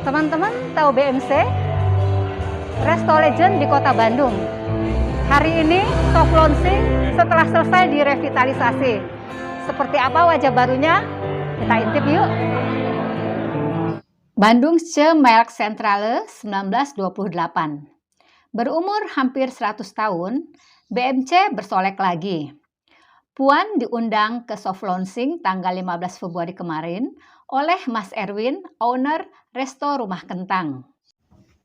Teman-teman tahu BMC? Resto Legend di Kota Bandung. Hari ini soft launching setelah selesai direvitalisasi. Seperti apa wajah barunya? Kita intip yuk. Bandungsche Melkcentrale 1928. Berumur hampir 100 tahun, BMC bersolek lagi. Puan diundang ke soft launching tanggal 15 Februari kemarin oleh Mas Erwin, owner Resto Rumah Kentang.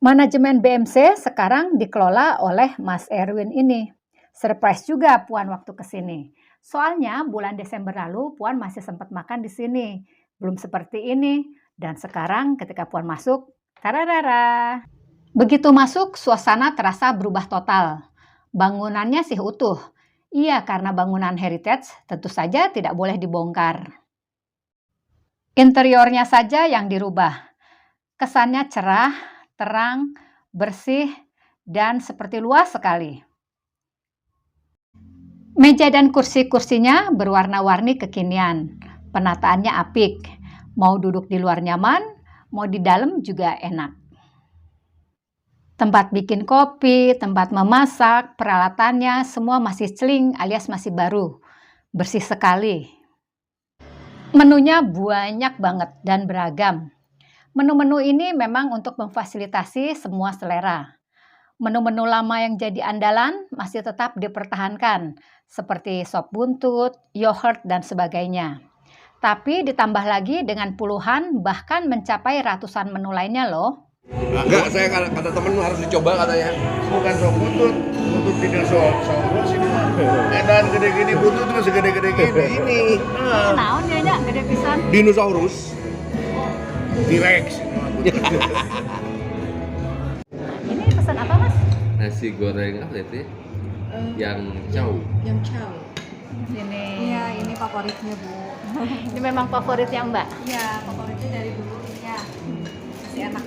Manajemen BMC sekarang dikelola oleh Mas Erwin ini. Surprise juga Puan waktu kesini. Soalnya bulan Desember lalu Puan masih sempat makan di sini. Belum seperti ini. Dan sekarang ketika Puan masuk, tararara. Begitu masuk, suasana terasa berubah total. Bangunannya sih utuh. Iya, karena bangunan heritage tentu saja tidak boleh dibongkar. Interiornya saja yang dirubah. Kesannya cerah, terang, bersih, dan seperti luas sekali. Meja dan kursi-kursinya berwarna-warni kekinian. Penataannya apik. Mau duduk di luar nyaman, mau di dalam juga enak. Tempat bikin kopi, tempat memasak, peralatannya semua masih celing alias masih baru. Bersih sekali. Menunya banyak banget dan beragam. Menu-menu ini memang untuk memfasilitasi semua selera. Menu-menu lama yang jadi andalan masih tetap dipertahankan, seperti sop buntut, yogurt, dan sebagainya. Tapi ditambah lagi dengan puluhan bahkan mencapai ratusan menu lainnya loh. Enggak, saya kata temen harus dicoba katanya. Bukan sop buntut tidak saurus ini mah. Edan gede gini buntut masih gede-gede gini. Ini. Naon ya gede pisan. Dinosaurus. T-Rex. Ini pesan apa Mas? Nasi goreng apa itu? Yang chow. Yang chow. Sini. Iya, ini favoritnya Bu. Ini memang favoritnya Mbak. Iya, favoritnya dari dulu ini ya. Masih enak.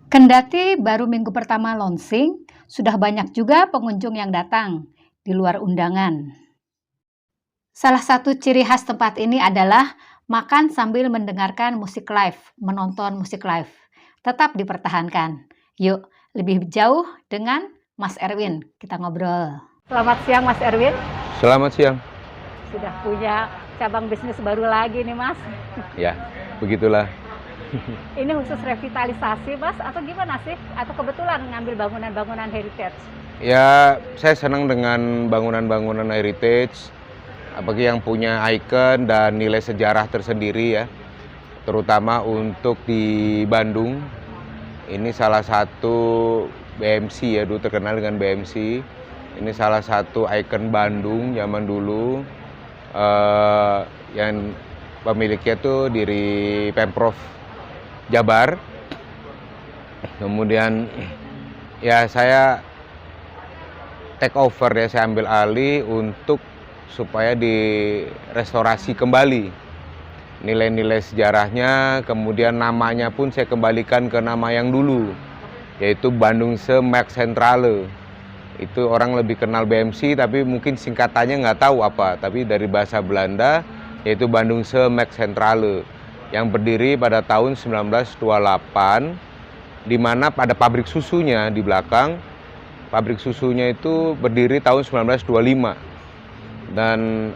Kendati baru minggu pertama launching, sudah banyak juga pengunjung yang datang di luar undangan. Salah satu ciri khas tempat ini adalah makan sambil mendengarkan musik live, menonton musik live. Tetap dipertahankan. Yuk, lebih jauh dengan Mas Erwin. Kita ngobrol. Selamat siang Mas Erwin. Selamat siang. Sudah punya cabang bisnis baru lagi nih Mas. Ya, begitulah. Ini khusus revitalisasi Mas atau gimana sih? Atau kebetulan ngambil bangunan-bangunan heritage? Ya, saya senang dengan bangunan-bangunan heritage, apalagi yang punya ikon dan nilai sejarah tersendiri ya. Terutama untuk di Bandung. Ini salah satu BMC ya, dulu terkenal dengan BMC. Ini salah satu ikon Bandung zaman dulu yang pemiliknya tuh dari Pemprov Jabar. Kemudian ya saya take over ya, saya ambil alih untuk supaya direstorasi kembali nilai-nilai sejarahnya, kemudian namanya pun saya kembalikan ke nama yang dulu, yaitu Bandungsche Melkcentrale. Itu orang lebih kenal BMC, tapi mungkin singkatannya nggak tahu apa, tapi dari bahasa Belanda, yaitu Bandungsche Melkcentrale, yang berdiri pada tahun 1928, di mana ada pabrik susunya di belakang. Pabrik susunya itu berdiri tahun 1925. Dan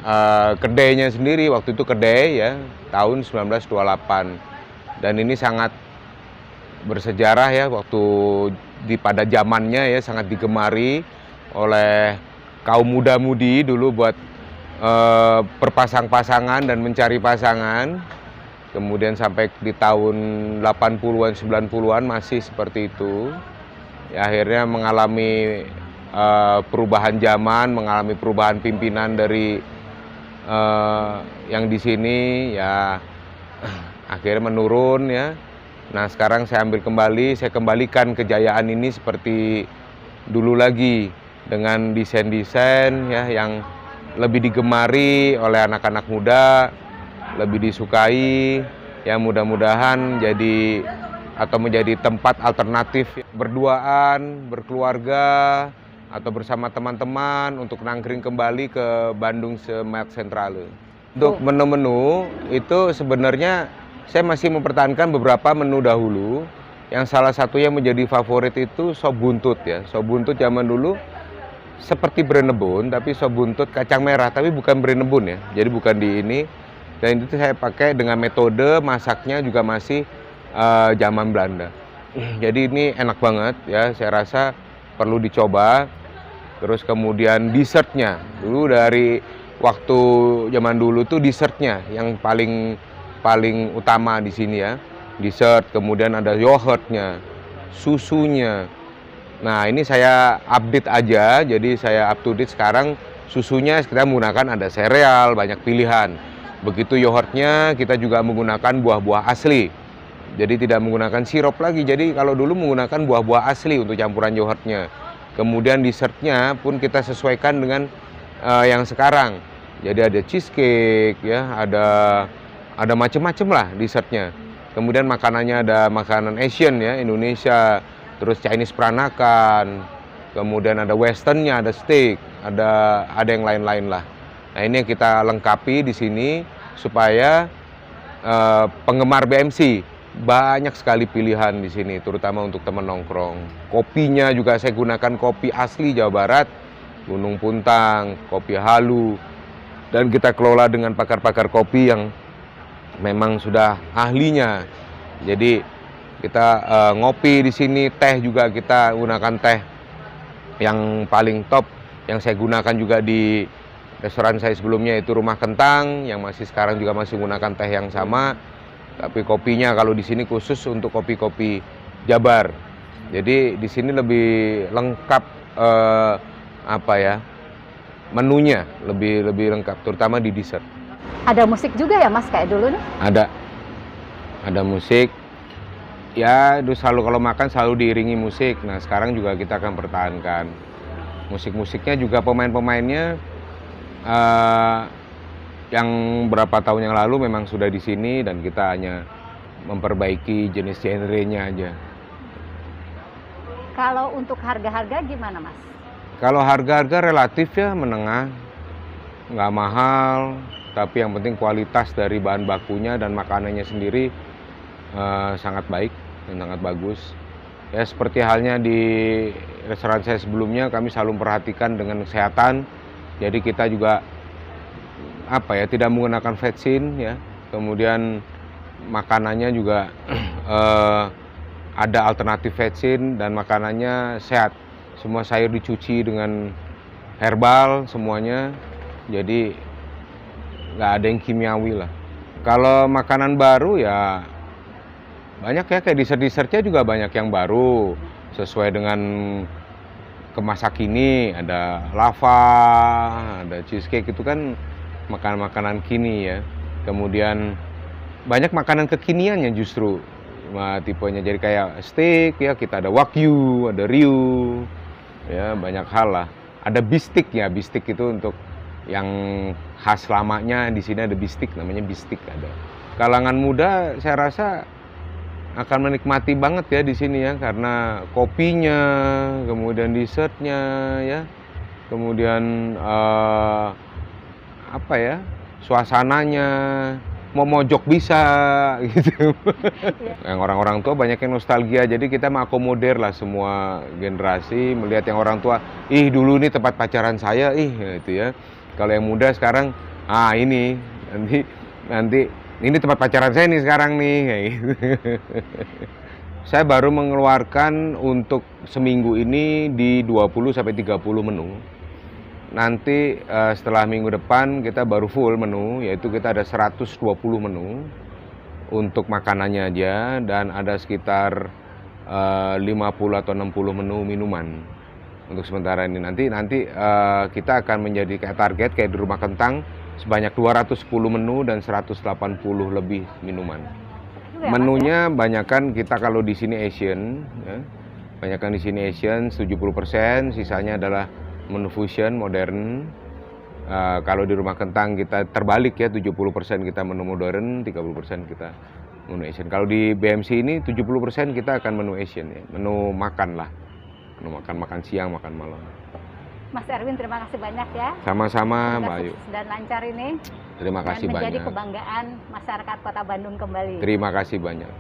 kedainya sendiri waktu itu kedai ya tahun 1928. Dan ini sangat bersejarah ya, waktu pada zamannya ya sangat digemari oleh kaum muda-mudi dulu buat berpasang-pasangan dan mencari pasangan. Kemudian sampai di tahun 80-an, 90-an masih seperti itu. Ya, akhirnya mengalami perubahan zaman, mengalami perubahan pimpinan dari yang di sini ya akhirnya menurun ya. Nah, sekarang saya ambil kembali, saya kembalikan kejayaan ini seperti dulu lagi dengan desain-desain ya yang lebih digemari oleh anak-anak muda, lebih disukai ya, mudah-mudahan jadi atau menjadi tempat alternatif berduaan, berkeluarga atau bersama teman-teman untuk nangkring kembali ke Bandungsche Melkcentrale. Untuk menu-menu itu sebenarnya saya masih mempertahankan beberapa menu dahulu. Yang salah satu yang menjadi favorit itu sop buntut ya. Sop buntut zaman dulu seperti berenebun, tapi sop buntut kacang merah, tapi bukan berenebun ya. Jadi bukan di ini. Dan itu saya pakai dengan metode masaknya juga masih zaman Belanda. Jadi ini enak banget ya, saya rasa perlu dicoba. Terus kemudian dessertnya, dulu dari waktu zaman dulu tuh dessertnya yang paling utama di sini ya. Dessert, kemudian ada yogurtnya, susunya. Nah ini saya update aja, jadi saya up to date sekarang. Susunya kita menggunakan ada sereal, banyak pilihan. Begitu yogurtnya kita juga menggunakan buah-buah asli. Jadi tidak menggunakan sirup lagi. Jadi kalau dulu menggunakan buah-buah asli untuk campuran yogurtnya. Kemudian dessertnya pun kita sesuaikan dengan yang sekarang. Jadi ada cheesecake ya, ada macam-macam lah dessertnya. Kemudian makanannya ada makanan Asian ya, Indonesia, terus Chinese peranakan, kemudian ada Westernnya, ada steak, ada yang lain-lain lah. Nah ini yang kita lengkapi di sini supaya penggemar BMC banyak sekali pilihan di sini, terutama untuk teman nongkrong. Kopinya juga saya gunakan kopi asli Jawa Barat, Gunung Puntang, kopi halu, dan kita kelola dengan pakar-pakar kopi yang memang sudah ahlinya. Jadi kita ngopi di sini, teh juga kita gunakan teh yang paling top yang saya gunakan juga di restoran saya sebelumnya, itu Rumah Kentang, yang sekarang juga masih menggunakan teh yang sama. Tapi kopinya kalau di sini khusus untuk kopi-kopi Jabar. Jadi di sini lebih lengkap menunya lebih lengkap, terutama di dessert. Ada musik juga ya Mas kayak dulu nih? Ada musik. Ya, selalu kalau makan selalu diiringi musik. Nah, sekarang juga kita akan pertahankan. Musik-musiknya juga pemain-pemainnya yang berapa tahun yang lalu memang sudah di sini dan kita hanya memperbaiki jenis genre-nya aja. Kalau untuk harga-harga gimana Mas? Kalau harga-harga relatif ya menengah, nggak mahal. Tapi yang penting kualitas dari bahan bakunya dan makanannya sendiri sangat baik dan sangat bagus. Ya seperti halnya di restoran saya sebelumnya, kami selalu memperhatikan dengan kesehatan. Jadi kita juga tidak menggunakan vetsin ya. Kemudian makanannya juga ada alternatif vetsin dan makanannya sehat. Semua sayur dicuci dengan herbal semuanya. Jadi nggak ada yang kimiawi lah. Kalau makanan baru ya banyak ya, kayak dessert-dessertnya juga banyak yang baru sesuai dengan kemasa kini. Ada lava, ada cheesecake, itu kan makanan-makanan kini ya. Kemudian banyak makanan kekiniannya justru tipenya, jadi kayak steak ya, kita ada wagyu, ada ryu ya, banyak hal lah. Ada bistik ya, bistik itu untuk yang khas lamanya di sini, ada bistik, namanya bistik ada. Kalangan muda saya rasa akan menikmati banget ya di sini ya, karena kopinya, kemudian dessertnya ya, kemudian suasananya, mau mojok bisa gitu. Yang orang-orang tua banyak yang nostalgia, jadi kita mengakomodir lah semua generasi, melihat yang orang tua, dulu ini tempat pacaran saya, gitu ya. Kalau yang muda sekarang, ini nanti ini tempat pacaran saya nih sekarang nih, kayak gitu. Saya baru mengeluarkan untuk seminggu ini di 20-30 menu. Nanti setelah minggu depan kita baru full menu, yaitu kita ada 120 menu untuk makanannya aja, dan ada sekitar 50 atau 60 menu minuman. Untuk sementara ini nanti kita akan menjadi kayak target kayak di Rumah Kentang, sebanyak 210 menu dan 180 lebih minuman. Menunya banyakkan kita kalau di sini Asian ya. Banyakkan di sini Asian 70%, sisanya adalah menu fusion modern. Kalau di Rumah Kentang kita terbalik ya, 70% kita menu modern, 30% kita menu Asian. Kalau di BMC ini 70% kita akan menu Asian ya, menu makan lah. Makan siang, makan malam. Mas Erwin, terima kasih banyak ya. Sama-sama, Semoga Mbak Ayu. sukses dan lancar ini. Terima Dan kasih menjadi banyak. kebanggaan masyarakat Kota Bandung kembali. Terima kasih banyak.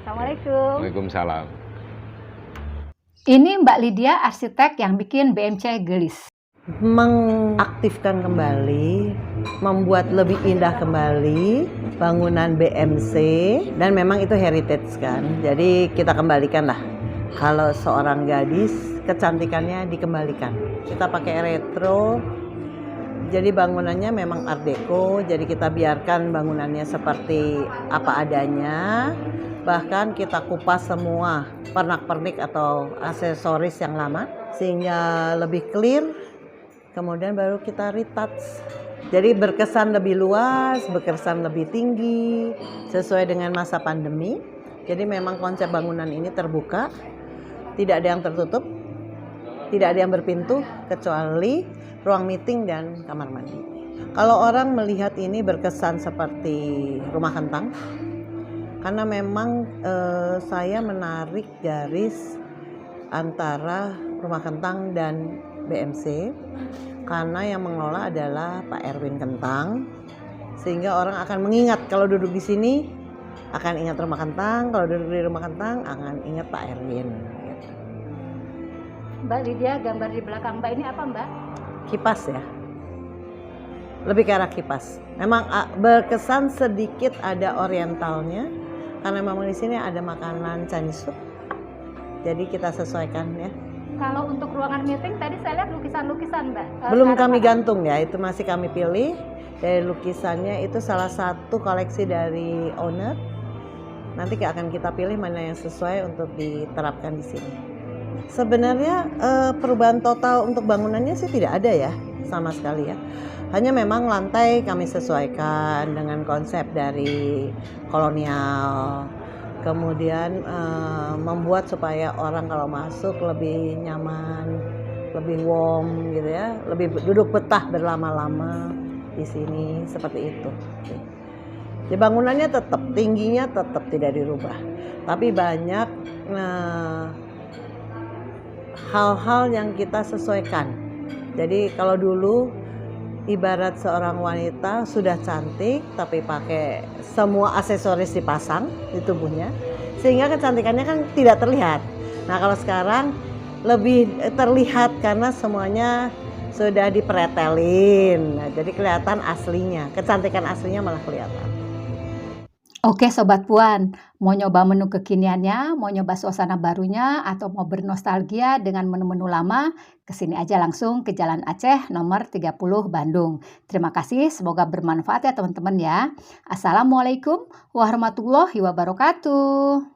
Assalamualaikum. Waalaikumsalam. Ini Mbak Lydia, arsitek yang bikin BMC gelis. Mengaktifkan kembali, membuat lebih indah kembali bangunan BMC, dan memang itu heritage kan, jadi kita kembalikan lah. Kalau seorang gadis, kecantikannya dikembalikan. Kita pakai retro, jadi bangunannya memang art deco, jadi kita biarkan bangunannya seperti apa adanya. Bahkan kita kupas semua pernak-pernik atau aksesoris yang lama sehingga lebih clear. Kemudian baru kita retouch. Jadi berkesan lebih luas, berkesan lebih tinggi, sesuai dengan masa pandemi. Jadi memang konsep bangunan ini terbuka, tidak ada yang tertutup, tidak ada yang berpintu, kecuali ruang meeting dan kamar mandi. Kalau orang melihat ini berkesan seperti rumah kentang, karena memang saya menarik garis antara rumah kentang dan BMC, karena yang mengelola adalah Pak Erwin Kentang, sehingga orang akan mengingat kalau duduk di sini akan ingat rumah kentang, kalau duduk di rumah kentang akan ingat Pak Erwin. Gitu. Mbak Lydia, gambar di belakang Mbak ini apa Mbak? Kipas ya, lebih ke arah kipas. Memang berkesan sedikit ada orientalnya, karena memang di sini ada makanan Chinese food, jadi kita sesuaikan ya. Kalau untuk ruangan meeting tadi saya lihat lukisan-lukisan Mbak. Belum Sekarang kami apa? gantung ya, itu masih kami pilih. Dari lukisannya itu salah satu koleksi dari owner. Nanti akan kita pilih mana yang sesuai untuk diterapkan di sini. Sebenarnya perubahan total untuk bangunannya sih tidak ada ya, sama sekali ya. Hanya memang lantai kami sesuaikan dengan konsep dari kolonial. Kemudian membuat supaya orang kalau masuk lebih nyaman, lebih warm gitu ya, lebih duduk betah berlama-lama di sini seperti itu. Di bangunannya tetap tingginya tetap tidak dirubah, tapi banyak hal-hal yang kita sesuaikan. Jadi kalau dulu ibarat seorang wanita sudah cantik tapi pakai semua aksesoris dipasang di tubuhnya sehingga kecantikannya kan tidak terlihat. Nah kalau sekarang lebih terlihat karena semuanya sudah dipretelin. Nah, jadi kelihatan aslinya, kecantikan aslinya malah kelihatan. Oke Sobat Puan, mau nyoba menu kekiniannya, mau nyoba suasana barunya, atau mau bernostalgia dengan menu-menu lama, kesini aja langsung ke Jalan Aceh nomor 30 Bandung. Terima kasih, semoga bermanfaat ya teman-teman ya. Assalamualaikum warahmatullahi wabarakatuh.